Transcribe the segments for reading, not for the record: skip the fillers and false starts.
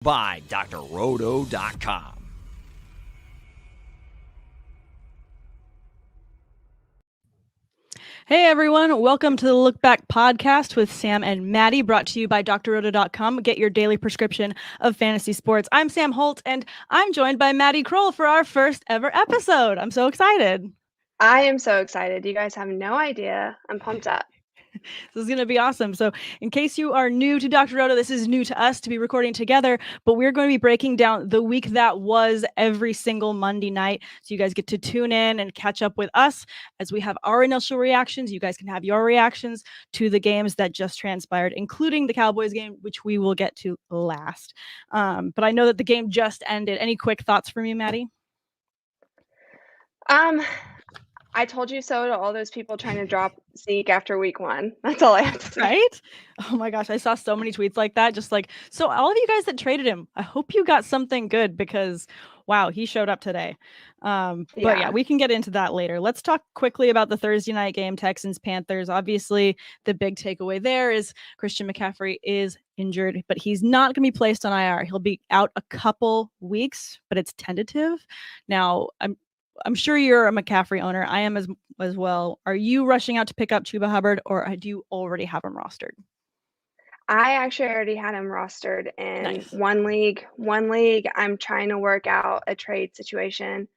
by drroto.com. Hey everyone, welcome to the Look Back podcast with Sam and Maddie, brought to you by drroto.com. Get your daily prescription of fantasy sports. I'm Sam Holt, and I'm joined by Madi Kroll for our first ever episode. I'm so excited. I am so excited. You guys have no idea. I'm pumped up. This is going to be awesome. So in case you are new to Dr. Roto, this is new to us to be recording together, but we're going to be breaking down the week that was every single Monday night. So you guys get to tune in and catch up with us as we have our initial reactions. You guys can have your reactions to the games that just transpired, including the Cowboys game, which we will get to last. But I know that the game just ended. Any quick thoughts from you, Maddie? I told you so to all those people trying to drop Zeke after week 1. That's all I have to say. Right? Oh my gosh, I saw so many tweets like that. Just like, so all of you guys that traded him, I hope you got something good because, wow, he showed up today. But yeah, we can get into that later. Let's talk quickly about the Thursday night game, Texans-Panthers. Obviously, the big takeaway there is Christian McCaffrey is injured, but he's not going to be placed on IR. He'll be out a couple weeks, but it's tentative. Now, I'm sure you're a McCaffrey owner. I am as well. Are you rushing out to pick up Chuba Hubbard, or do you already have him rostered? I actually already had him rostered in Nice. one league. I'm trying to work out a trade situation.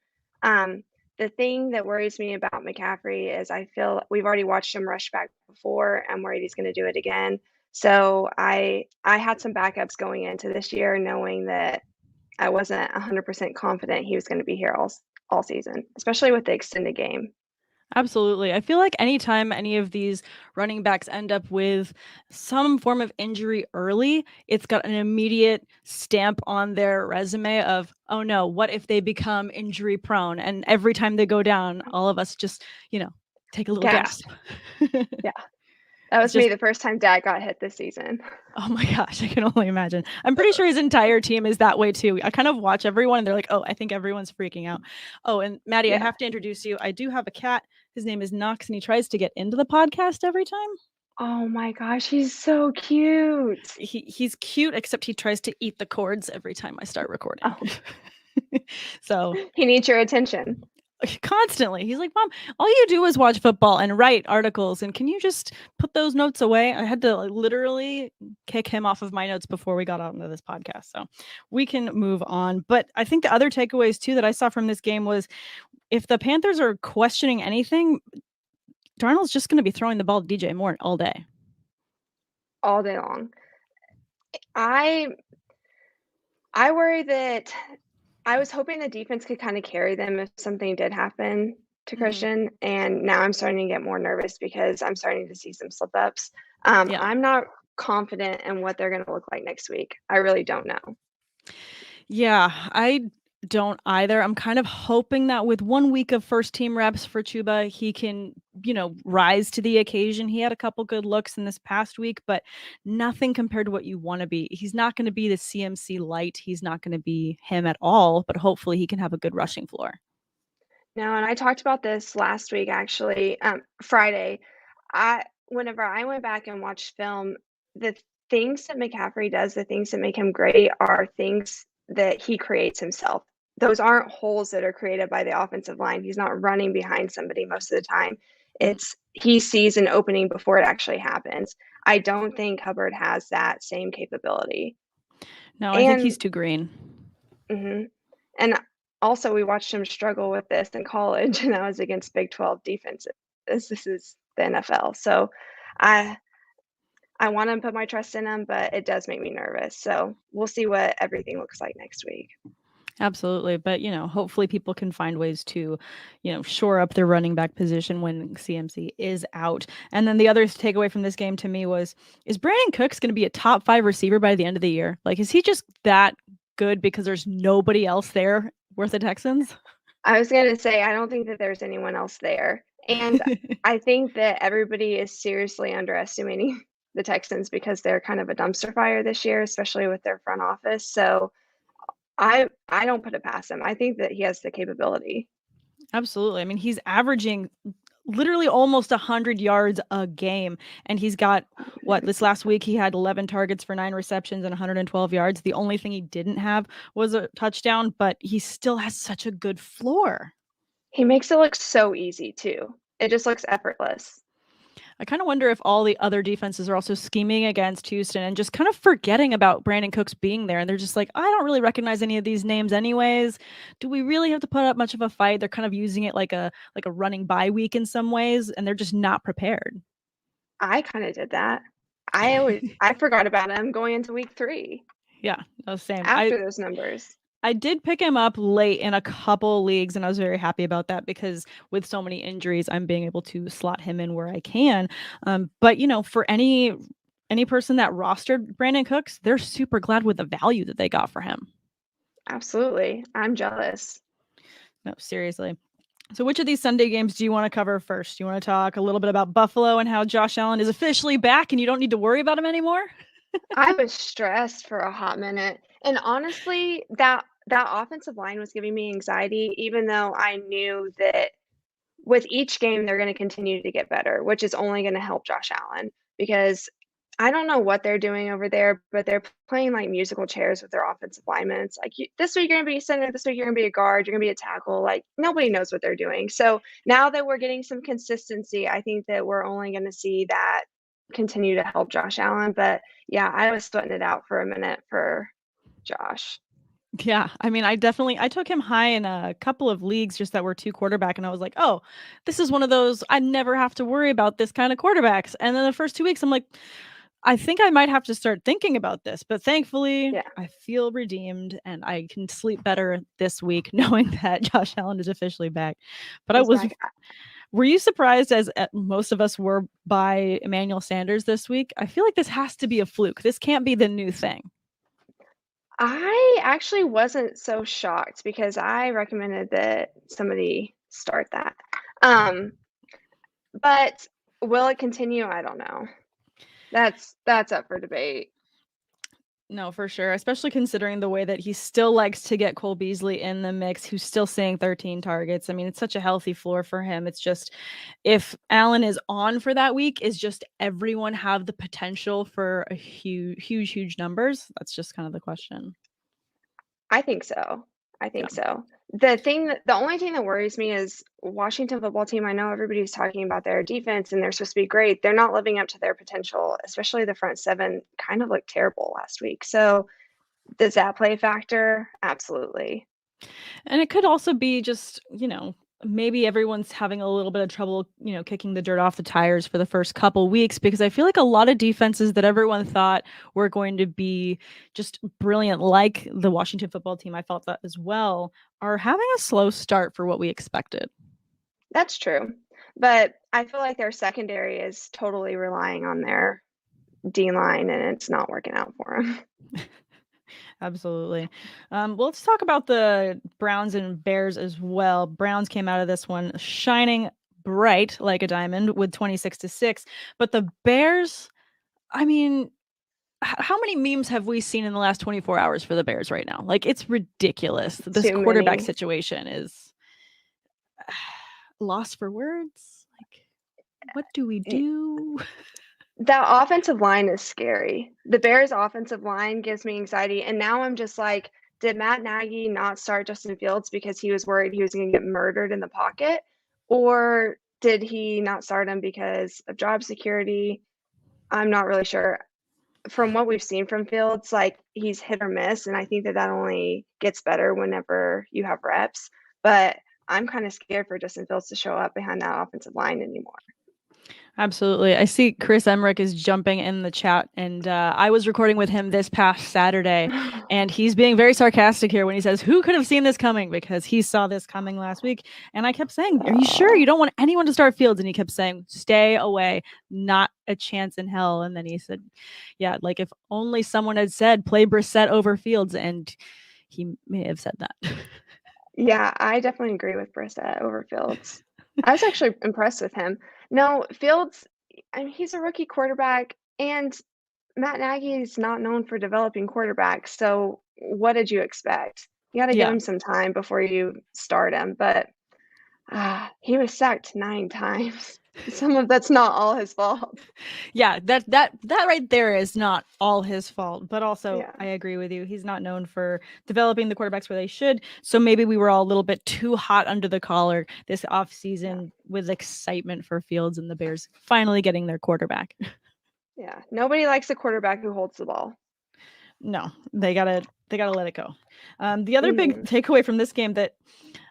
The thing that worries me about McCaffrey is I feel we've already watched him rush back before. I'm worried he's going to do it again. So I had some backups going into this year, knowing that I wasn't 100% confident he was going to be here all season, especially with the extended game. Absolutely. I feel like anytime any of these running backs end up with some form of injury early, it's got an immediate stamp on their resume of, oh no, what if they become injury prone? And every time they go down, all of us just, take a little gasp. Yeah. That was me the first time Dad got hit this season. Oh my gosh, I can only imagine. I'm pretty sure his entire team is that way too. I kind of watch everyone and they're like, oh, I think everyone's freaking out. Oh, and Maddie, I have to introduce you. I do have a cat. His name is Knox, and he tries to get into the podcast every time. Oh my gosh, he's so cute. He's cute, except he tries to eat the cords every time I start recording. Oh. So he needs your attention. Constantly. He's like, Mom, all you do is watch football and write articles, and can you just put those notes away? I had to literally kick him off of my notes before we got out into this podcast, so we can move on. But I think the other takeaways too that I saw from this game was, if the Panthers are questioning anything, Darnold's just going to be throwing the ball to DJ Moore all day long. I worry that I was hoping the defense could kind of carry them if something did happen to Christian, and now I'm starting to get more nervous because I'm starting to see some slip-ups. I'm not confident in what they're going to look like next week. I really don't know. Yeah, I don't either. I'm kind of hoping that with 1 week of first team reps for Chuba, he can, rise to the occasion. He had a couple good looks in this past week, but nothing compared to what you want to be. He's not going to be the CMC light. He's not going to be him at all, but hopefully he can have a good rushing floor. No, and I talked about this last week, actually, Friday. Whenever I went back and watched film, the things that McCaffrey does, the things that make him great are things that he creates himself. Those aren't holes that are created by the offensive line. He's not running behind somebody most of the time. He sees an opening before it actually happens. I don't think Hubbard has that same capability. No, I think he's too green. Mm-hmm. And also, we watched him struggle with this in college, and that was against Big 12 defenses. This is the NFL. So I want to put my trust in him, but it does make me nervous. So we'll see what everything looks like next week. Absolutely. But, hopefully people can find ways to, shore up their running back position when CMC is out. And then the other takeaway from this game to me was, is Brandon Cooks going to be a top 5 receiver by the end of the year? Like, is he just that good because there's nobody else there worth the Texans? I was going to say, I don't think that there's anyone else there. And I think that everybody is seriously underestimating the Texans because they're kind of a dumpster fire this year, especially with their front office. So I don't put it past him. I think that he has the capability. Absolutely. I mean, he's averaging literally almost 100 yards a game. And he's got, this last week he had 11 targets for 9 receptions and 112 yards. The only thing he didn't have was a touchdown, but he still has such a good floor. He makes it look so easy too. It just looks effortless. I kind of wonder if all the other defenses are also scheming against Houston and just kind of forgetting about Brandon Cooks being there. And they're just like, I don't really recognize any of these names anyways. Do we really have to put up much of a fight? They're kind of using it like a running bye week in some ways, and they're just not prepared. I kind of did that. I forgot about him going into week 3. Yeah, no, same. After those numbers. I did pick him up late in a couple leagues, and I was very happy about that because with so many injuries, I'm being able to slot him in where I can. But for any person that rostered Brandon Cooks, they're super glad with the value that they got for him. Absolutely. I'm jealous. No, seriously. So which of these Sunday games do you want to cover first? Do you want to talk a little bit about Buffalo and how Josh Allen is officially back and you don't need to worry about him anymore? I was stressed for a hot minute. And honestly, that offensive line was giving me anxiety, even though I knew that with each game they're going to continue to get better, which is only going to help Josh Allen because I don't know what they're doing over there, but they're playing like musical chairs with their offensive linemen. It's like this week you're going to be a center, this week you're going to be a guard, you're going to be a tackle. Like nobody knows what they're doing. So now that we're getting some consistency, I think that we're only going to see that continue to help Josh Allen. But yeah, I was sweating it out for a minute for Josh. Yeah, I mean, I took him high in a couple of leagues just that were 2 quarterback, and I was like, oh, this is one of those I never have to worry about this kind of quarterbacks. And then the first 2 weeks, I'm like, I think I might have to start thinking about this. But thankfully, I feel redeemed, and I can sleep better this week knowing that Josh Allen is officially back. But were you surprised, as most of us were, by Emmanuel Sanders this week? I feel like this has to be a fluke. This can't be the new thing. I actually wasn't so shocked because I recommended that somebody start that. But will it continue? I don't know. That's up for debate. No, for sure, especially considering the way that he still likes to get Cole Beasley in the mix, who's still seeing 13 targets. I mean, it's such a healthy floor for him. It's just, if Allen is on for that week, is just everyone have the potential for a huge numbers? That's just kind of the question. I think so. So. The only thing that worries me is Washington football team. I know everybody's talking about their defense and they're supposed to be great. They're not living up to their potential, especially the front seven kind of looked terrible last week. So does that play a factor? Absolutely. And it could also be just, maybe everyone's having a little bit of trouble, kicking the dirt off the tires for the first couple weeks, because I feel like a lot of defenses that everyone thought were going to be just brilliant, like the Washington football team, I felt that as well, are having a slow start for what we expected. That's true. But I feel like their secondary is totally relying on their D-line, and it's not working out for them. Absolutely. Well, let's talk about the Browns and Bears as well. Browns came out of this one shining bright like a diamond with 26-6. But the Bears, I mean, how many memes have we seen in the last 24 hours for the Bears right now? Like, it's ridiculous. This quarterback situation is lost for words. Like, what do we do? That offensive line is scary. The Bears' offensive line gives me anxiety. And now I'm just like, did Matt Nagy not start Justin Fields because he was worried he was going to get murdered in the pocket? Or did he not start him because of job security? I'm not really sure. From what we've seen from Fields, like he's hit or miss. And I think that only gets better whenever you have reps. But I'm kind of scared for Justin Fields to show up behind that offensive line anymore. Absolutely. I see Chris Emmerich is jumping in the chat, and I was recording with him this past Saturday, and he's being very sarcastic here when he says, who could have seen this coming? Because he saw this coming last week. And I kept saying, are you sure you don't want anyone to start Fields? And he kept saying, stay away, not a chance in hell. And then he said, yeah, like if only someone had said play Brissett over Fields, and he may have said that. Yeah, I definitely agree with Brissett over Fields. I was actually impressed with him. No, Fields, I mean, he's a rookie quarterback, and Matt Nagy is not known for developing quarterbacks. So what did you expect? You got to give him some time before you start him. But He was sacked 9 times. Some of that's not all his fault. Yeah, that right there is not all his fault, but also Yeah. I agree with you. He's not known for developing the quarterbacks where they should. So maybe we were all a little bit too hot under the collar this offseason with excitement for Fields and the Bears finally getting their quarterback. Yeah. Nobody likes a quarterback who holds the ball. No, they gotta let it go. The other big takeaway from this game that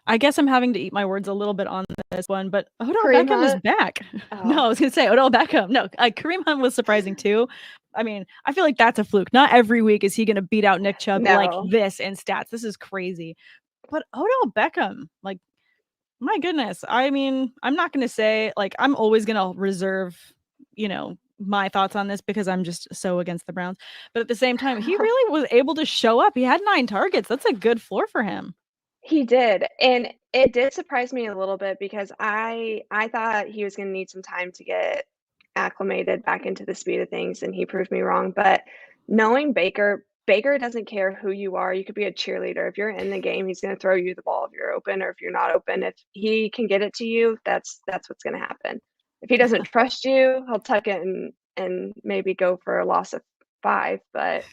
I guess I'm having to eat my words a little bit on this one, but Odell Kareem Beckham is Hunt? back. Oh. No, I was gonna say Odell Beckham. No, Kareem Hunt was surprising too. I mean, I feel like that's a fluke. Not every week is he gonna beat out Nick Chubb like No. this in stats. This is crazy. But Odell Beckham, like, my goodness. I mean, I'm not gonna say like I'm always gonna reserve, my thoughts on this because I'm just so against the Browns. But at the same time, he really was able to show up. He had 9 targets. That's a good floor for him. He did, and it did surprise me a little bit because I thought he was gonna need some time to get acclimated back into the speed of things, and he proved me wrong, but knowing Baker doesn't care who you are. You could be a cheerleader. If you're in the game, he's gonna throw you the ball if you're open or if you're not open. If he can get it to you, that's what's gonna happen. If he doesn't trust you, he'll tuck it and maybe go for a loss of 5, but,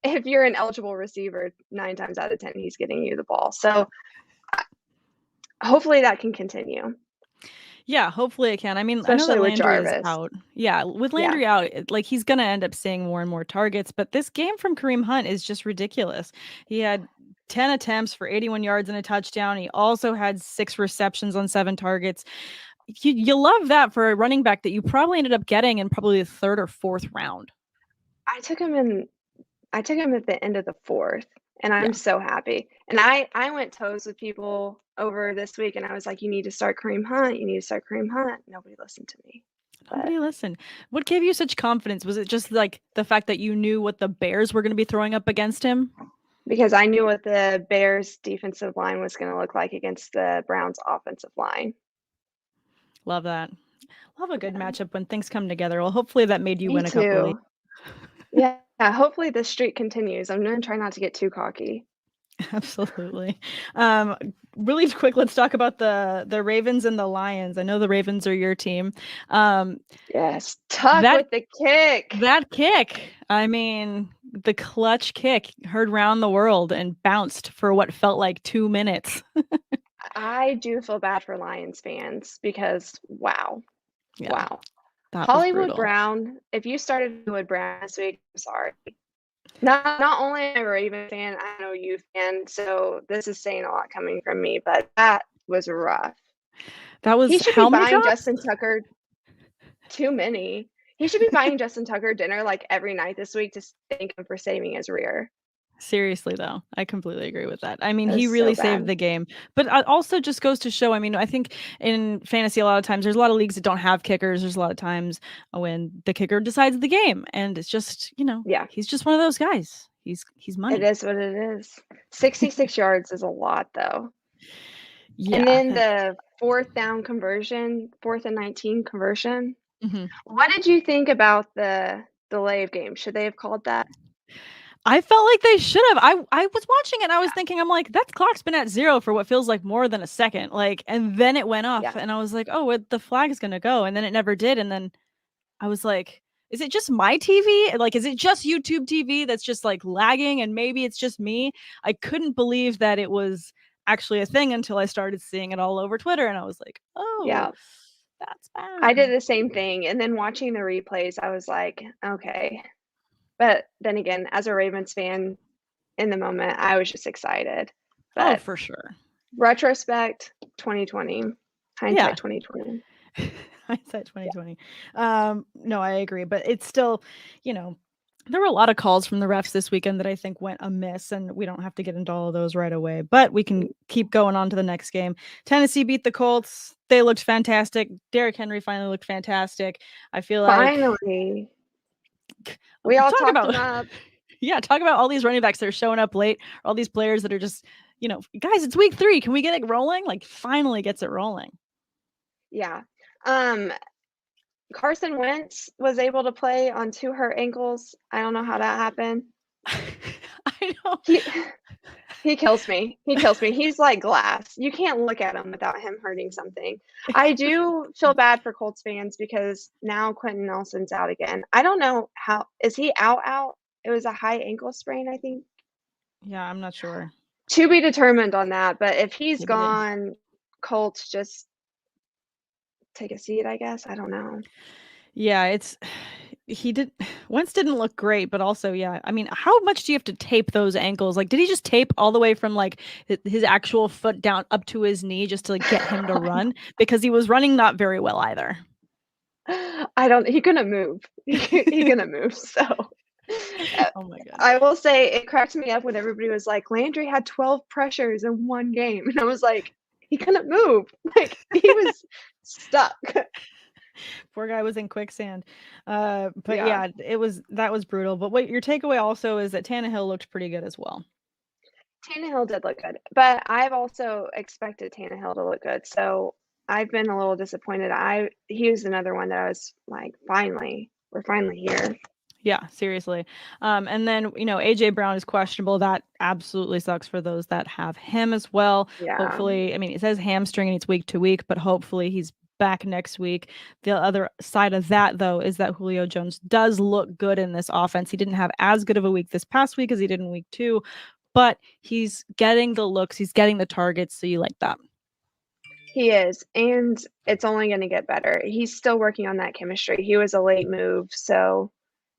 if you're an eligible receiver, 9 times out of 10, he's getting you the ball. So, hopefully that can continue. Yeah, hopefully it can. I mean, I know Especially that with Landry is Jarvis. out. Yeah, with Yeah. Landry out, like he's gonna end up seeing more and more targets. But this game from Kareem Hunt is just ridiculous. He had 10 attempts for 81 yards and a touchdown. He also had 6 receptions on 7 targets. You love that for a running back that you probably ended up getting in probably the 3rd or 4th round. I took him at the end of the 4th, and Yeah. I'm so happy. And I went toes with people over this week, and I was like, "You need to start Kareem Hunt. You need to start Kareem Hunt." Nobody listened to me. But Nobody listened. What gave you such confidence? Was it just like the fact that you knew what the Bears were going to be throwing up against him? because I knew what the Bears' defensive line was gonna look like against the Browns' offensive line. Love that. Love a good Yeah. matchup when things come together. Well, hopefully that made you Me win a couple leagues. too. Yeah, hopefully this streak continues. I'm gonna try not to get too cocky. Absolutely. Really quick, let's talk about the Ravens and the Lions. I know the Ravens are your team. Yes, Tuck That with the kick. that kick, I mean, the clutch kick heard round the world and bounced for what felt like 2 minutes. I do feel bad for Lions fans because wow. Yeah, Wow. that was Hollywood brutal. Brown, if you started Hollywood Brown this week, I'm sorry. Not only am I a Ravens fan, I'm a U fan, so this is saying a lot coming from me, but that was rough. That was He should be how many buying drops? Justin Tucker too many. He should be buying Justin Tucker dinner, like, every night this week to thank him for saving his rear. Seriously, though, I completely agree with that. I mean, That he was so really saved bad. the game, but also just goes to show. I mean, I think in fantasy, a lot of times there's a lot of leagues that don't have kickers. There's a lot of times when the kicker decides the game, and it's just Yeah, he's just one of those guys. He's it money. is what it is. 66 yards is a lot, though. And Yeah. then the 4th down conversion, 4th and 19 conversion. Mhm. What did you think about the delay of game? Should they have called that? I felt like they should have. I was watching it and I was thinking, I'm like, that clock's been at 0 for what feels like more than a second. Like, and then it went off Yeah. and I was like, oh, the flag is gonna go. And then it never did. And then I was like, is it just my TV? Like, is it just YouTube TV that's just like lagging? And maybe it's just me. I couldn't believe that it was actually a thing until I started seeing it all over Twitter. And I was like, oh, Yeah. that's I did bad. the same thing, and then watching the replays, I was like, "Okay." But then again, as a Ravens fan, in the moment, I was just excited. Oh, But for sure. retrospect, 2020, Yeah. hindsight 2020. Hindsight Yeah. 2020. No, I agree, but it's still, there were a lot of calls from the refs this weekend that I think went amiss, and we don't have to get into all of those right away, but we can keep going on to the next game. Tennessee beat the Colts. They looked fantastic. Derrick Henry finally looked fantastic. I feel like Finally. We all talk talked about him up. yeah, talk about all these running backs that are showing up late, all these players that are just, guys, it's week 3. Can we get it rolling? Like, finally gets it rolling. Yeah. Um, Carson Wentz was able to play on 2 hurt ankles. I don't know how that happened. I know. He He kills me. He's like glass. You can't look at him without him hurting something. I do feel bad for Colts fans because now Quentin Nelson's out again. I don't know is he out? It was a high ankle sprain, I think. Yeah, I'm not sure. To be determined on that, but if he's Maybe gone, Colts just take a seat, I guess. I don't know. Yeah, Wentz didn't look great, but also, yeah, I mean, how much do you have to tape those ankles? Like, did he just tape all the way from like his actual foot down up to his knee just to like, get him to run? Because he was running not very well either. He couldn't move. He couldn't move. So oh my god. I will say it cracked me up when everybody was like, Landry had 12 pressures in one game. And I was like, he couldn't move. Like he was stuck. Poor guy was in quicksand. But yeah, that was brutal. But what your takeaway also is that Tannehill looked pretty good as well. Tannehill did look good, but I've also expected Tannehill to look good. So I've been a little disappointed. He was another one that I was like, we're finally here. Yeah, seriously. And then, AJ Brown is questionable. That absolutely sucks for those that have him as well. Yeah. Hopefully, I mean, it says hamstring and it's week to week, but hopefully he's back next week. The other side of that, though, is that Julio Jones does look good in this offense. He didn't have as good of a week this past week as he did in week 2, but he's getting the looks, he's getting the targets, so you like that. He is, and it's only going to get better. He's still working on that chemistry. He was a late move, so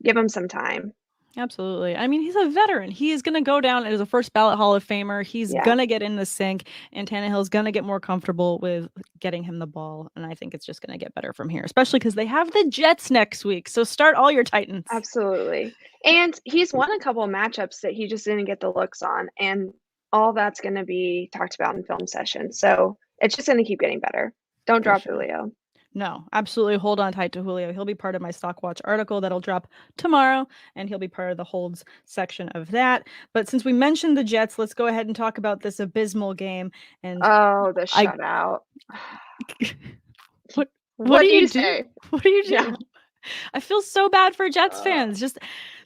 give him some time. Absolutely. I mean, he's a veteran. He is going to go down as a first ballot Hall of Famer. He's going to get in the sync, and Tannehill's going to get more comfortable with getting him the ball. And I think it's just going to get better from here, especially because they have the Jets next week. So start all your Titans. Absolutely. And he's won a couple of matchups that he just didn't get the looks on. And all that's going to be talked about in film sessions. So it's just going to keep getting better. Don't drop Julio. No, absolutely. Hold on tight to Julio. He'll be part of my Stock Watch article that'll drop tomorrow, and he'll be part of the holds section of that. But since we mentioned the Jets, let's go ahead and talk about this abysmal game. And the shutout. What do you do? Say? What do you do? Yeah. I feel so bad for Jets fans. Just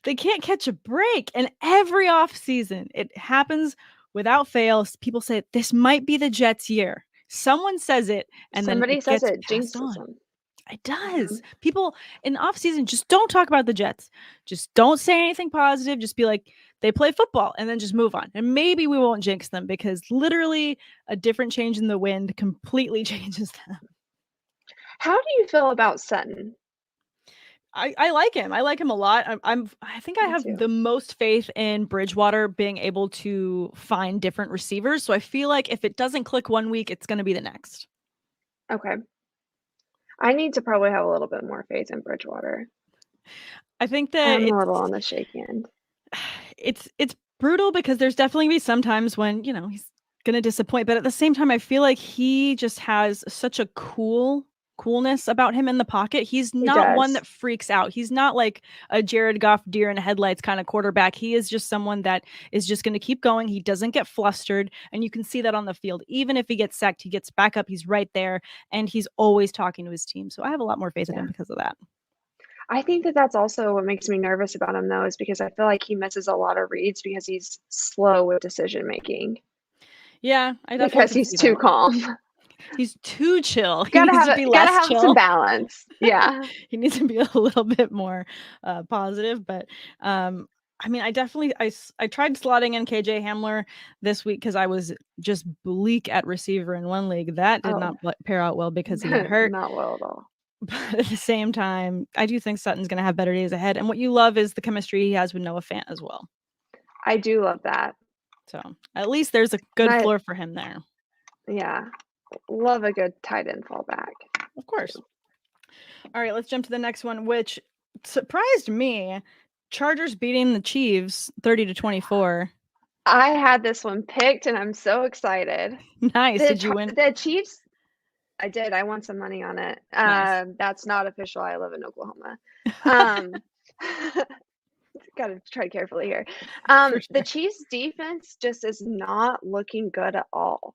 they can't catch a break. And every offseason, it happens without fail. People say this might be the Jets' year. Someone says it, and somebody then it says gets it jinxes them. It does. Mm-hmm. People in off season just don't talk about the Jets. Just don't say anything positive. Just be like, they play football, and then just move on. And maybe we won't jinx them because literally a different change in the wind completely changes them. How do you feel about Sutton? I like him. I like him a lot. I think I have the most faith in Bridgewater being able to find different receivers. So I feel like if it doesn't click one week, it's going to be the next. Okay. I need to probably have a little bit more faith in Bridgewater. I think that I'm a little on the shaky end. It's brutal because there's definitely be some times when, he's going to disappoint. But at the same time, I feel like he just has such a coolness about him in the pocket. He's not one that freaks out. He's not like a Jared Goff deer in headlights kind of quarterback. He is just someone that is just going to keep going. He doesn't get flustered, and you can see that on the field. Even if he gets sacked, he gets back up. He's right there, and he's always talking to his team. So I have a lot more faith in him because of that. I think that that's also what makes me nervous about him, though, is because I feel like he misses a lot of reads because he's slow with decision making. Yeah, I definitely because he's too calm. He's too chill. He gotta needs have to be less have chill. Some balance. Yeah. He needs to be a little bit more positive. But I mean, I tried slotting in KJ Hamler this week because I was just bleak at receiver in one league. That did not pair out well because he got hurt. Not well at all. But at the same time, I do think Sutton's going to have better days ahead. And what you love is the chemistry he has with Noah Fant as well. I do love that. So at least there's a good floor for him there. Yeah. Love a good tight end fallback. Of course. All right, let's jump to the next one, which surprised me. Chargers beating the Chiefs 30-24. I had this one picked, and I'm so excited. Nice. Did you win? The Chiefs, I did. I won some money on it. Nice. That's not official. I live in Oklahoma. Got to tread carefully here. Sure. The Chiefs defense just is not looking good at all.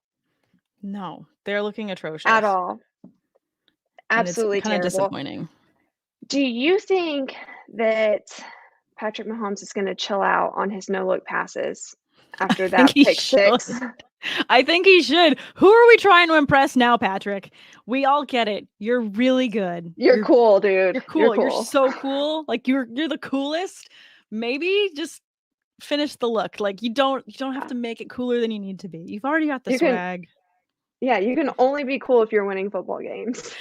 No, they're looking atrocious. At all. Absolutely kind of terrible. Disappointing. Do you think that Patrick Mahomes is going to chill out on his no-look passes? after that pick six. I think he should. Who are we trying to impress now, Patrick? We all get it. You're really good. You're cool, dude. You're cool. You're so cool. Like you're the coolest. Maybe just finish the look. Like you don't have to make it cooler than you need to be. You've already got the swag. You can only be cool if you're winning football games.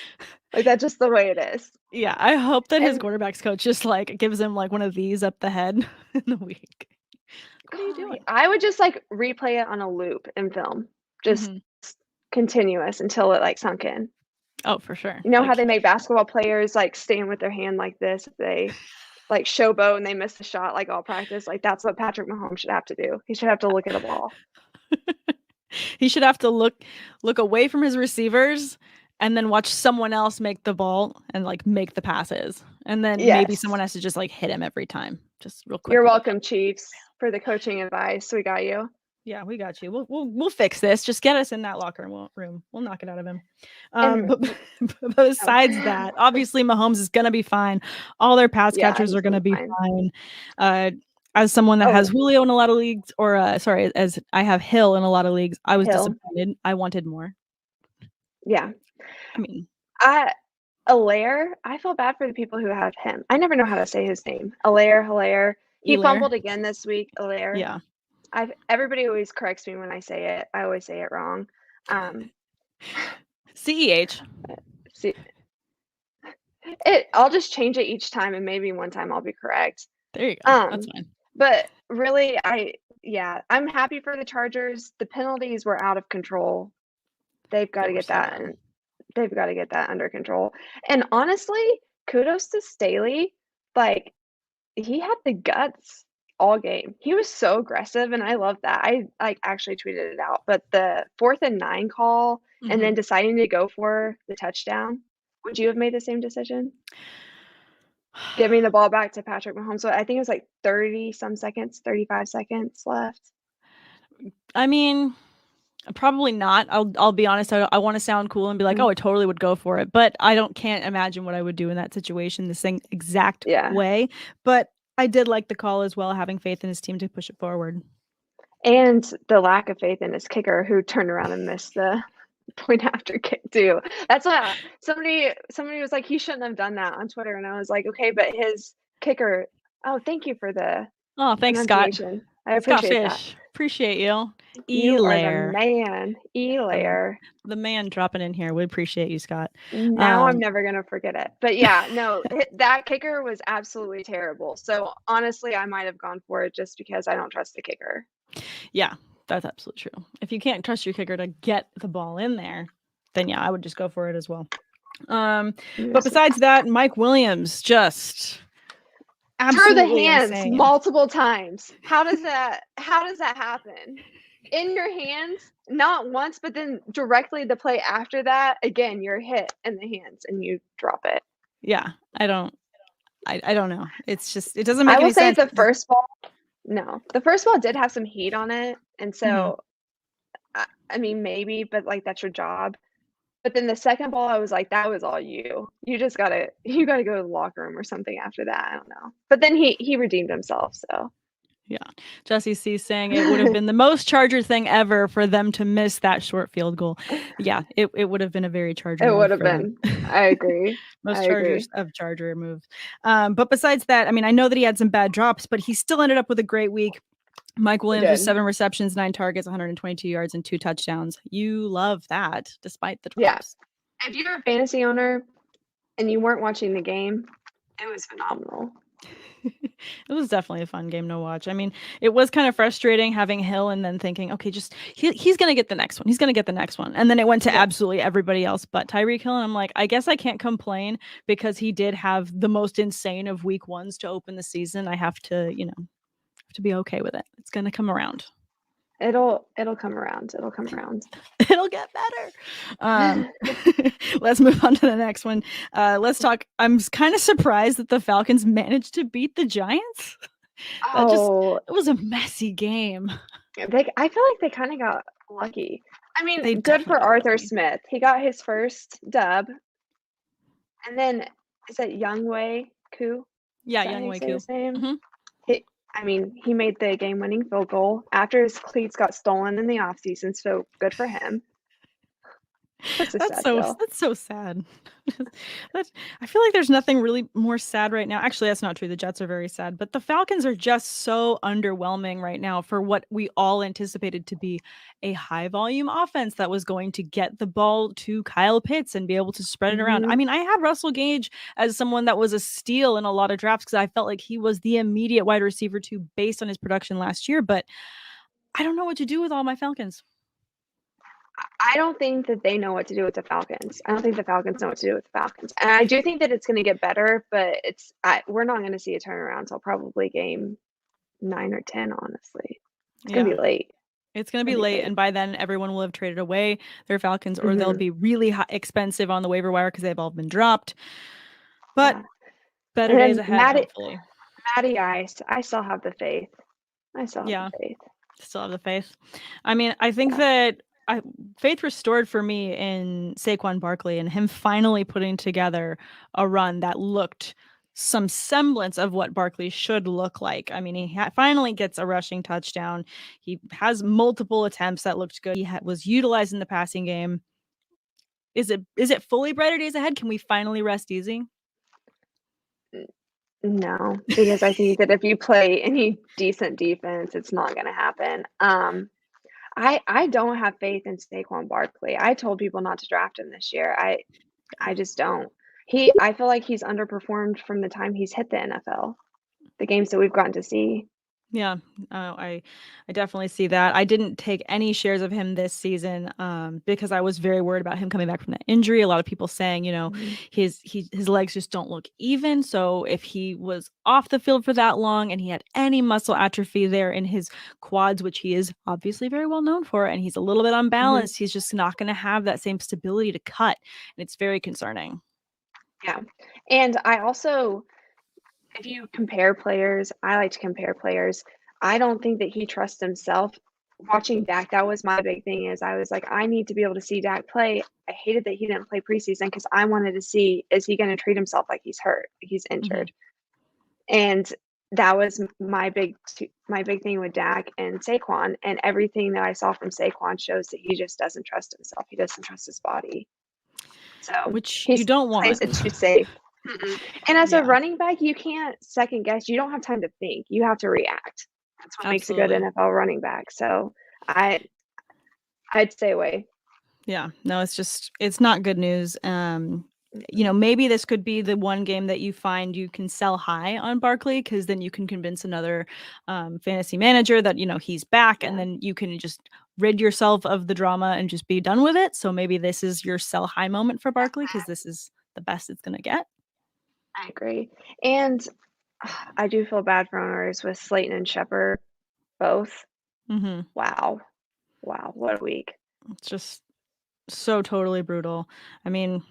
Like that's just the way it is. Yeah, I hope that his quarterback's coach just like gives him like one of these up the head in the week. What are you doing? I would just like replay it on a loop in film, just continuous until it like sunk in. Oh, for sure. You know how they make basketball players like stand with their hand like this if they like showboat and they miss the shot like all practice? Like that's what Patrick Mahomes should have to do. He should have to look at a ball. He should have to look away from his receivers and then watch someone else make the ball and like make the passes. And then maybe someone has to just like hit him every time. Just real quick. You're welcome, Chiefs, for the coaching advice. We got you. Yeah, we got you. We'll fix this. Just get us in that locker room. We'll knock it out of him. But besides that, obviously Mahomes is gonna be fine. All their pass catchers are gonna be fine. As someone that has Julio in a lot of leagues, or as I have Hill in a lot of leagues, I was disappointed. I wanted more. Yeah. I mean, Allaire, I feel bad for the people who have him. I never know how to say his name. Allaire. He fumbled again this week, Allaire. Yeah. Everybody always corrects me when I say it. I always say it wrong. CEH. I'll just change it each time, and maybe one time I'll be correct. There you go. That's fine. But really, I'm happy for the Chargers. The penalties were out of control. They've got to get that. They've got to get that under control. And honestly, kudos to Staley. Like he had the guts all game. He was so aggressive, and I love that. I like actually tweeted it out. But the 4th and 9 call, and then deciding to go for the touchdown. Would you have made the same decision? Giving the ball back to Patrick Mahomes. So I think it was like 35 seconds left. I mean, probably not. I'll be honest. I want to sound cool and be like, oh, I totally would go for it. But I can't imagine what I would do in that situation the same exact way. But I did like the call as well, having faith in his team to push it forward. And the lack of faith in his kicker, who turned around and missed the point after kick too. That's what somebody was like, he shouldn't have done that on Twitter. And I was like, okay, but his kicker. Oh, thank you for the. Oh, thanks, Scott. I appreciate that. Appreciate you. You are the man. Elaire. The man dropping in here. We appreciate you, Scott. Now I'm never going to forget it. But yeah, no, that kicker was absolutely terrible. So honestly, I might have gone for it just because I don't trust the kicker. Yeah, that's absolutely true. If you can't trust your kicker to get the ball in there, then yeah, I would just go for it as well. But besides that, Mike Williams just throw the hands multiple times. How does that happen? In your hands, not once, but then directly the play after that, again, you're hit in the hands and you drop it. Yeah, I don't know. It's just, it doesn't make any sense. I will say the first ball did have some heat on it. And so, I mean, maybe, but like, that's your job. But then the second ball, I was like, that was all you. You gotta go to the locker room or something after that. I don't know. But then he redeemed himself. So yeah. Jesse C saying it would have been the most Charger thing ever for them to miss that short field goal. Yeah, it would have been a very Charger move. It would have been. I agree. Most Charger moves. But besides that, I mean, I know that he had some bad drops, but he still ended up with a great week. Mike Williams with 7 receptions, 9 targets, 122 yards, and 2 touchdowns. You love that, despite the drops. Yeah. If you're a fantasy owner and you weren't watching the game, it was phenomenal. It was definitely a fun game to watch. I mean, it was kind of frustrating having Hill and then thinking, okay, just he's going to get the next one. He's going to get the next one. And then it went to absolutely everybody else but Tyreek Hill. And I'm like, I guess I can't complain because he did have the most insane of week ones to open the season. I have to, to be okay with it. It's going to come around. It'll come around. It'll come around. It'll get better. Let's move on to the next one. Let's talk. I'm kind of surprised that the Falcons managed to beat the Giants. It was a messy game. I feel like they kind of got lucky. I mean, good for Arthur Smith. He got his first dub. And then, is it Younghoe Koo? Yeah, Younghoe Koo. I mean, he made the game-winning field goal after his cleats got stolen in the offseason, so good for him. That's a sad deal. That's so sad. I feel like there's nothing really more sad right now. Actually, that's not true. The Jets are very sad, but the Falcons are just so underwhelming right now for what we all anticipated to be a high volume offense that was going to get the ball to Kyle Pitts and be able to spread it around. I mean, I had Russell Gage as someone that was a steal in a lot of drafts because I felt like he was the immediate wide receiver too based on his production last year, but I don't know what to do with all my Falcons. I don't think that they know what to do with the Falcons. I don't think the Falcons know what to do with the Falcons. And I do think that it's going to get better, but we're not going to see a turnaround until probably game 9 or 10, honestly. It's going to be late. It's going to be late, and by then everyone will have traded away their Falcons, or they'll be really expensive on the waiver wire because they've all been dropped. But better days ahead, hopefully. Maddie Ice, I still have the faith. Still have the faith. I mean, I think that faith restored for me in Saquon Barkley and him finally putting together a run that looked some semblance of what Barkley should look like. I mean, he finally gets a rushing touchdown. He has multiple attempts that looked good. He was utilized in the passing game. Is it fully brighter days ahead? Can we finally rest easy? No, because I think that if you play any decent defense, it's not going to happen. I don't have faith in Saquon Barkley. I told people not to draft him this year. I just don't. I feel like he's underperformed from the time he's hit the NFL, the games that we've gotten to see. Yeah, I definitely see that. I didn't take any shares of him this season because I was very worried about him coming back from that injury. A lot of people saying, his legs just don't look even. So if he was off the field for that long and he had any muscle atrophy there in his quads, which he is obviously very well known for, and he's a little bit unbalanced, he's just not going to have that same stability to cut. And it's very concerning. Yeah. And I also, if you compare players, I like to compare players. I don't think that he trusts himself. Watching Dak, that was my big thing, is I was like, I need to be able to see Dak play. I hated that he didn't play preseason because I wanted to see, is he going to treat himself like he's hurt, like he's injured? And that was my big thing with Dak and Saquon. And everything that I saw from Saquon shows that he just doesn't trust himself. He doesn't trust his body. So which you don't want. Plays it too safe. And as a running back, you can't second guess. You don't have time to think. You have to react. That's what makes a good NFL running back. So I'd stay away. Yeah, no, it's not good news. Maybe this could be the one game that you find you can sell high on Barkley, because then you can convince another fantasy manager that, he's back, and then you can just rid yourself of the drama and just be done with it. So maybe this is your sell high moment for Barkley, because this is the best it's going to get. I agree. And I do feel bad for owners with Slayton and Shepard both. Wow, what a week. It's just so totally brutal. I mean,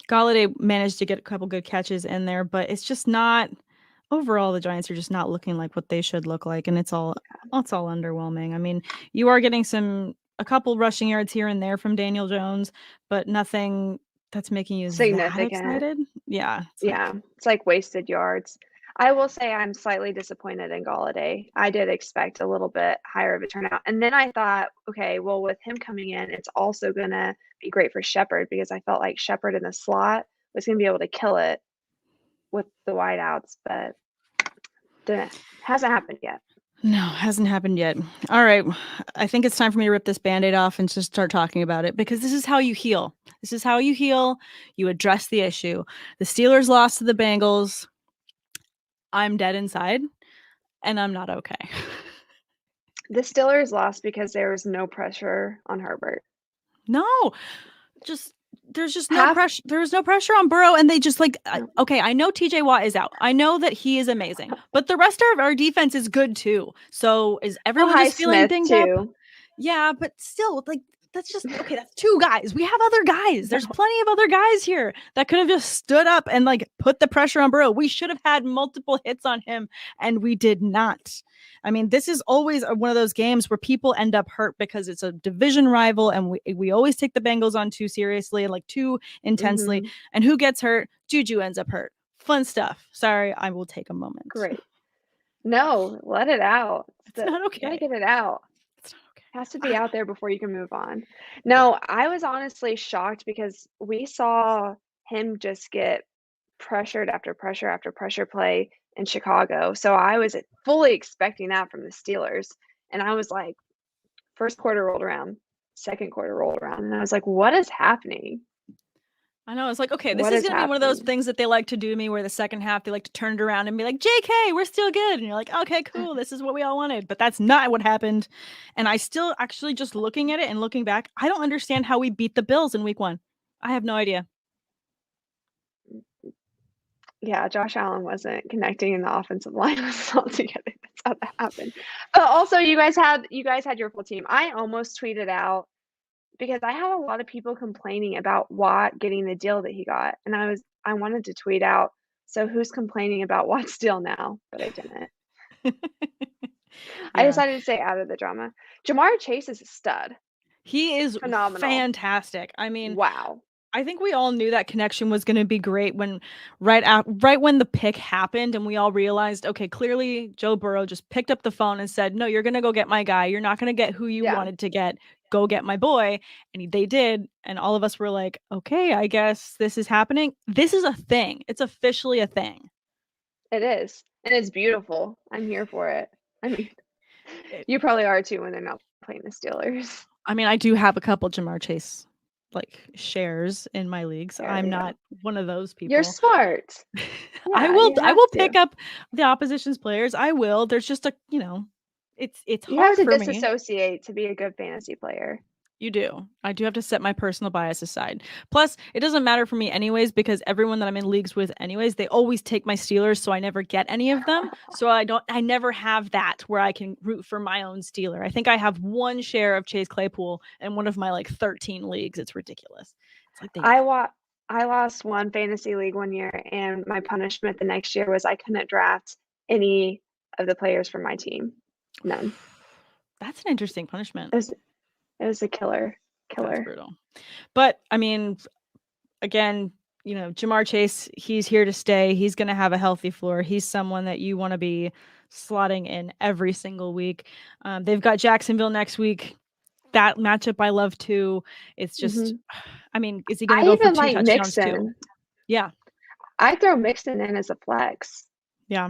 Golladay managed to get a couple good catches in there, but it's just not, overall, the Giants are just not looking like what they should look like, and it's all underwhelming. I mean, you are getting a couple rushing yards here and there from Daniel Jones, but nothing that's making you that excited. Yeah. It's like wasted yards. I will say I'm slightly disappointed in Golladay. I did expect a little bit higher of a turnout. And then I thought, okay, well, with him coming in, it's also going to be great for Shepard, because I felt like Shepard in the slot was going to be able to kill it with the wideouts, but hasn't happened yet. No, hasn't happened yet. All right. I think it's time for me to rip this Band-Aid off and just start talking about it, because this is how you heal. This is how you heal. You address the issue. The Steelers lost to the Bengals. I'm dead inside, and I'm not okay. The Steelers lost because there was no pressure on Herbert. No, there's just no pressure. There was no pressure on Burrow, and they just okay, I know TJ Watt is out. I know that he is amazing, but the rest of our defense is good too. So is everyone just feeling dinged up? Yeah, but still, that's just okay. That's two guys. We have other guys. There's plenty of other guys here that could have just stood up and put the pressure on Burrow. We should have had multiple hits on him, and we did not. I mean, this is always one of those games where people end up hurt because it's a division rival, and we always take the Bengals on too seriously and too intensely. And who gets hurt? Juju ends up hurt. Fun stuff. Sorry, I will take a moment. Great. No, let it out. It's not You gotta okay. get it out. It's not okay. It has to be out there before you can move on. No, I was honestly shocked because we saw him just get pressured after pressure after pressure play in Chicago. So I was fully expecting that from the Steelers. And I was like, first quarter rolled around, second quarter rolled around, and I was like, what is happening? I know. It's like, okay, this What is is going to be one of those happening? things that they like to do to me where the second half they like to turn it around and be like, JK, we're still good. And you're like, okay, cool. This is what we all wanted. But that's not what happened. And I still actually just looking at it and looking back, I don't understand how we beat the Bills in week 1. I have no idea. Yeah, Josh Allen wasn't connecting and the offensive line was all together. That's how that happened. But also you guys had your full team. I almost tweeted out because I had a lot of people complaining about Watt getting the deal that he got. And I wanted to tweet out, so who's complaining about Watt's deal now? But I didn't. I Yeah. decided to stay out of the drama. Jamar Chase is a stud. He is Phenomenal. fantastic. I mean, Wow. I think we all knew that connection was going to be great when right when the pick happened and we all realized, okay, clearly Joe Burrow just picked up the phone and said, "No, you're going to go get my guy. You're not going to get who you Yeah, wanted to get. Go get my boy." And they did, and all of us were like, "Okay, I guess this is happening. This is a thing. It's officially a thing." it is. And it's beautiful. I'm here for it. I mean, It, you probably are too when they're not playing the Steelers. I mean, I do have a couple Jamar Chase like shares in my leagues. There I'm we go. not one of those You're people. smart. I Yeah, will you I have will to. pick up the opposition's players. I will. There's just a, it's You have hard to for me. disassociate to be a good fantasy player. You do. I do have to set my personal bias aside. Plus, it doesn't matter for me anyways because everyone that I'm in leagues with anyways, they always take my Steelers, so I never get any of them. So I never have that where I can root for my own Steeler. I think I have one share of Chase Claypool in one of my like 13 leagues. It's ridiculous. It's like I lost one fantasy league one year, and my punishment the next year was I couldn't draft any of the players from my team. None. That's an interesting punishment. It was a killer. That's Killer. brutal. But I mean, again, Jamar Chase, he's here to stay. He's going to have a healthy floor. He's someone that you want to be slotting in every single week. They've got Jacksonville next week. That matchup I love too. It's just, I mean, is he going to go for 2 touchdowns too? Yeah. I throw Mixon in as a flex. Yeah.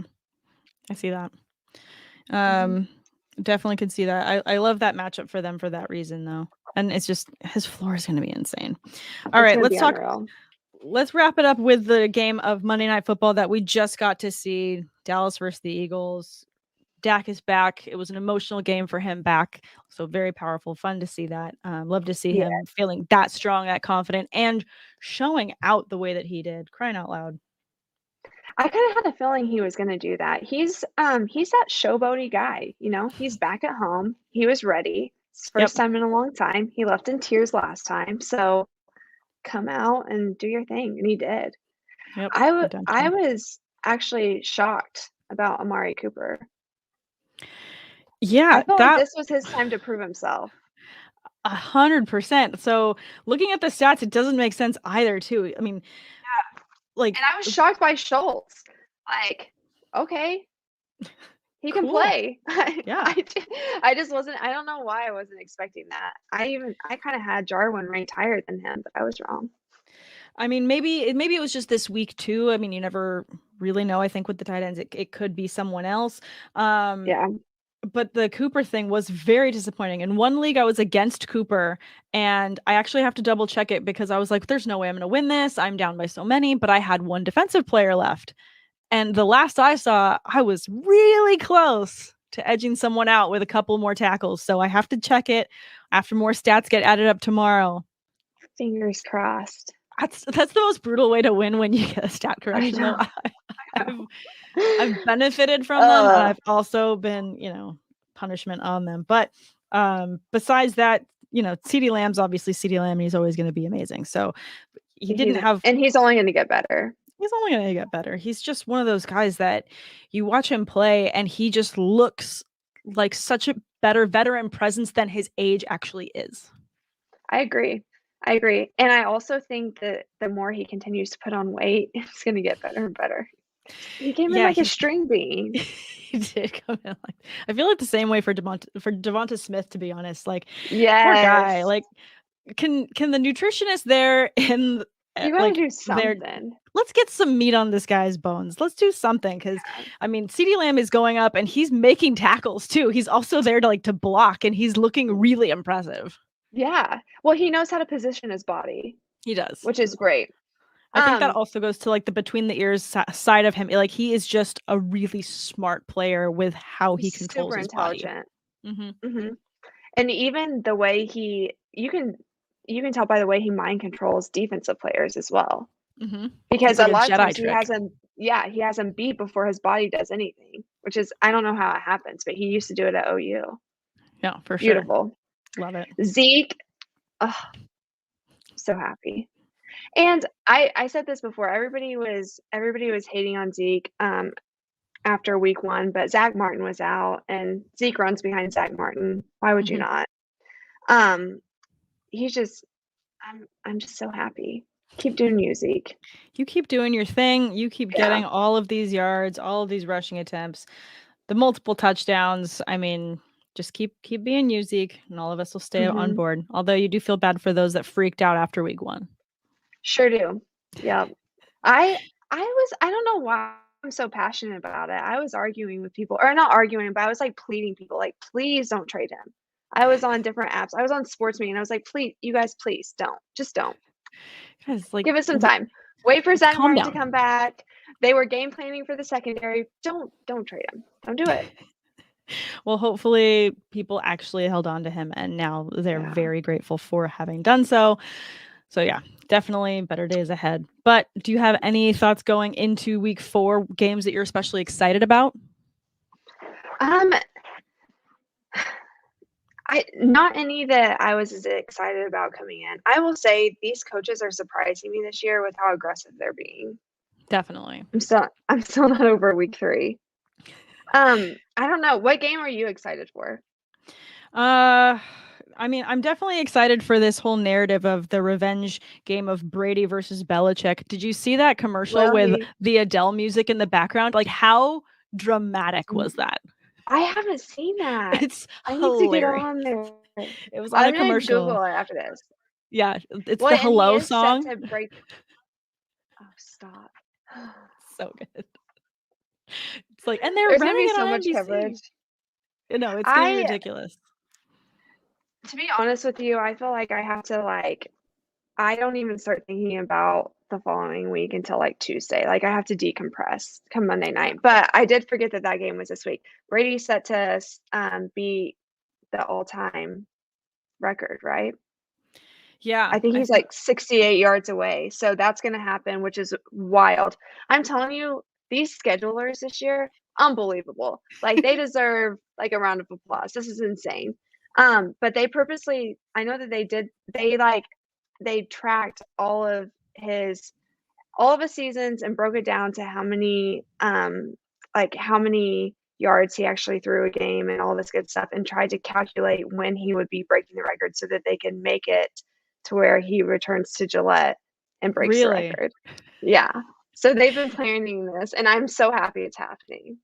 I see that. Definitely could see that. I love that matchup for them for that reason though. And it's just his floor is going to be insane. All right, let's talk. Unreal. Let's wrap it up with the game of Monday Night Football that we just got to see. Dallas versus the Eagles. Dak is back. It was an emotional game for him back. So very powerful. Fun to see that. Love to see him feeling that strong, that confident, and showing out the way that he did. Crying out loud. I kind of had a feeling he was going to do that. He's that showboaty guy, he's back at home. He was ready. It's first time in a long time. He left in tears last time. So come out and do your thing. And he did. Yep. I was actually shocked about Amari Cooper. Yeah. I felt like this was his time to prove himself. 100%. So looking at the stats, it doesn't make sense either too. I mean, and I was shocked by Schultz. Like, okay, he can play. Yeah. I just wasn't. I don't know why I wasn't expecting that. I kind of had Jarwin ranked higher than him, but I was wrong. I mean, maybe it was just this week too. I mean, you never really know. I think with the tight ends, it could be someone else. Yeah. But the Cooper thing was very disappointing. In one league, I was against Cooper, and I actually have to double check it because I was like, there's no way I'm going to win this. I'm down by so many, but I had one defensive player left. And the last I saw, I was really close to edging someone out with a couple more tackles. So I have to check it after more stats get added up tomorrow. Fingers crossed. That's the most brutal way to win when you get a stat correction. Though. I've benefited from them. And I've also been, punishment on them. But besides that, CeeDee Lamb's obviously CeeDee Lamb, and he's always going to be amazing. So he didn't have, and he's only going to get better. He's only going to get better. He's just one of those guys that you watch him play, and he just looks like such a better veteran presence than his age actually is. I agree. And I also think that the more he continues to put on weight, it's going to get better and better. He came in like a string bean. He did come in like. I feel like the same way for Devonta Smith, to be honest. Like, yes. Poor guy. Like, can the nutritionist there in you gotta do something. Let's get some meat on this guy's bones. Let's do something because I mean, CeeDee Lamb is going up and he's making tackles too. He's also there to block, and he's looking really impressive. Yeah. Well, he knows how to position his body. He does, which is great. I think that also goes to like the between the ears side of him. Like, he is just a really smart player with how he controls his intelligent. Body. Mm-hmm. And even the way you can tell by the way he mind controls defensive players as well. Mm-hmm. Because a lot of times he has them beat before his body does anything, which is, I don't know how it happens, but he used to do it at OU. Yeah, for sure. Beautiful. Love it. Zeke, so happy. And I said this before, everybody was hating on Zeke after week 1, but Zach Martin was out and Zeke runs behind Zach Martin. Why would you not? He's just, I'm just so happy. Keep doing you, Zeke. You keep doing your thing. You keep getting all of these yards, all of these rushing attempts, the multiple touchdowns. I mean, just keep being you, Zeke, and all of us will stay on board. Although you do feel bad for those that freaked out after week 1. Sure do. Yeah. I don't know why I'm so passionate about it. I was arguing with people, or not arguing, but I was like pleading people, like, please don't trade him. I was on different apps. I was on SportsMe, and I was like, please, you guys, please don't. Just don't. Guys, like, give it some time. Wait for Zach Martin to come back. They were game planning for the secondary. Don't trade him. Don't do it. Well, hopefully people actually held on to him, and now they're very grateful for having done so. So yeah, definitely better days ahead. But do you have any thoughts going into week 4, games that you're especially excited about? Not any that I was as excited about coming in. I will say these coaches are surprising me this year with how aggressive they're being. Definitely. I'm still not over week 3. I don't know. What game are you excited for? I mean, I'm definitely excited for this whole narrative of the revenge game of Brady versus Belichick. Did you see that commercial with the Adele music in the background? Like, how dramatic was that? I haven't seen that. It's hilarious. Need to get on there. It was on a commercial. Google it after this. Yeah, it's the Hello song. Set to break... Oh, stop. So good. It's like, and they're running it on much NBC. Coverage. No, it's gonna be ridiculous. To be honest with you, I feel like I have to I don't even start thinking about the following week until Tuesday. I have to decompress come Monday night. But I did forget that game was this week. Brady's set to beat the all-time record, right? Yeah. I think he's 68 yards away. So that's going to happen, which is wild. I'm telling you, these schedulers this year, unbelievable. They deserve a round of applause. This is insane. But they purposely, I know that they tracked all of his seasons and broke it down to how many yards he actually threw a game and all this good stuff, and tried to calculate when he would be breaking the record so that they can make it to where he returns to Gillette and breaks the record. Yeah. So they've been planning this, and I'm so happy it's happening.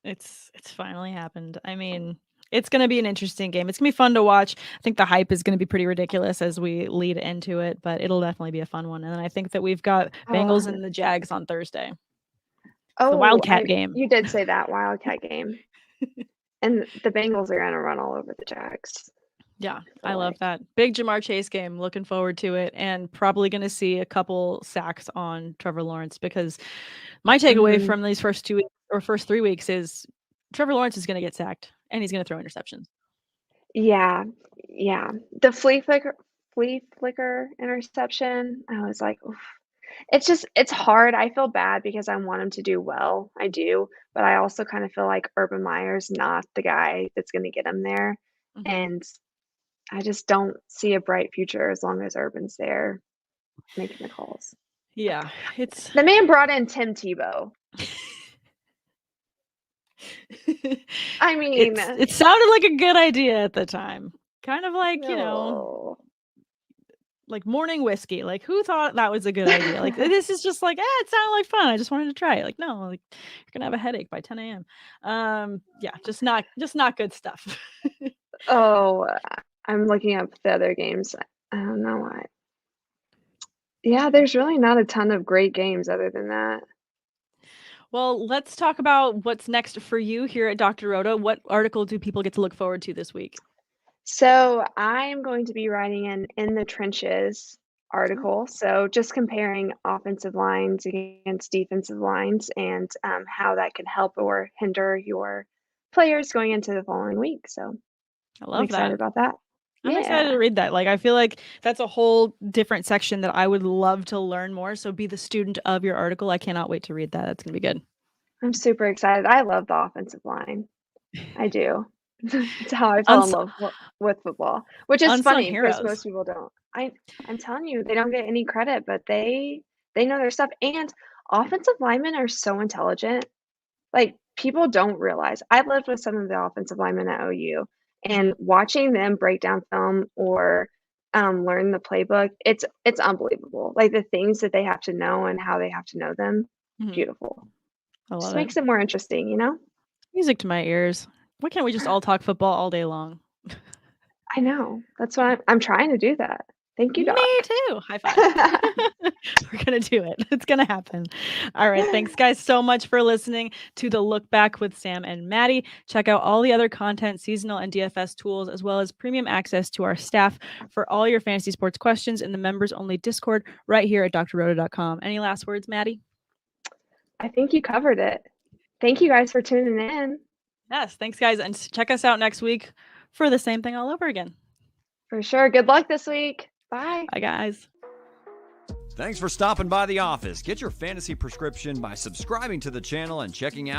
It's finally happened. I mean, it's going to be an interesting game. It's going to be fun to watch. I think the hype is going to be pretty ridiculous as we lead into it, but it'll definitely be a fun one. And then I think that we've got Bengals and the Jags on Thursday. Oh, the Wildcat game. You did say that, Wildcat game. And the Bengals are going to run all over the Jags. Yeah, I love that. Big Jamar Chase game. Looking forward to it, and probably going to see a couple sacks on Trevor Lawrence, because my takeaway from these first 2 weeks or first 3 weeks is Trevor Lawrence is going to get sacked and he's going to throw interceptions. Yeah. The flea flicker interception. I was like, oof. It's hard. I feel bad because I want him to do well. I do, but I also kind of feel like Urban Meyer's not the guy that's going to get him there, and I just don't see a bright future as long as Urban's there making the calls. Yeah, it's the man brought in Tim Tebow. I mean, it sounded like a good idea at the time. Kind of like, like morning whiskey. Like, who thought that was a good idea? Like, this is just like, it sounded like fun. I just wanted to try it. Like, no, like you're gonna have a headache by 10 a.m. Yeah, just not good stuff. Oh, I'm looking up the other games. I don't know why. Yeah, there's really not a ton of great games other than that. Well, let's talk about what's next for you here at Dr. Roto. What article do people get to look forward to this week? So I am going to be writing an In the Trenches article. So just comparing offensive lines against defensive lines and how that can help or hinder your players going into the following week. So I love I'm excited about that. I'm excited to read that. Like, I feel like that's a whole different section that I would love to learn more. So be the student of your article. I cannot wait to read that. That's going to be good. I'm super excited. I love the offensive line. I do. It's how I fell in love with football, which is funny because most people don't. I'm telling you, they don't get any credit, but they know their stuff. And offensive linemen are so intelligent. Like, people don't realize. I lived with some of the offensive linemen at OU, and watching them break down film or learn the playbook, it's unbelievable. Like, the things that they have to know and how they have to know them, beautiful. Just makes it more interesting, you know? Music to my ears. Why can't we just all talk football all day long? I know. That's why I'm trying to do that. Thank you, Doc. Me too. High five. We're going to do it. It's going to happen. All right. Thanks, guys, so much for listening to the Look Back with Sam and Maddie. Check out all the other content, seasonal and DFS tools, as well as premium access to our staff for all your fantasy sports questions in the members-only Discord right here at drroto.com. Any last words, Maddie? I think you covered it. Thank you guys for tuning in. Yes. Thanks, guys. And check us out next week for the same thing all over again. For sure. Good luck this week. Bye. Bye, guys. Thanks for stopping by the office. Get your fantasy prescription by subscribing to the channel and checking out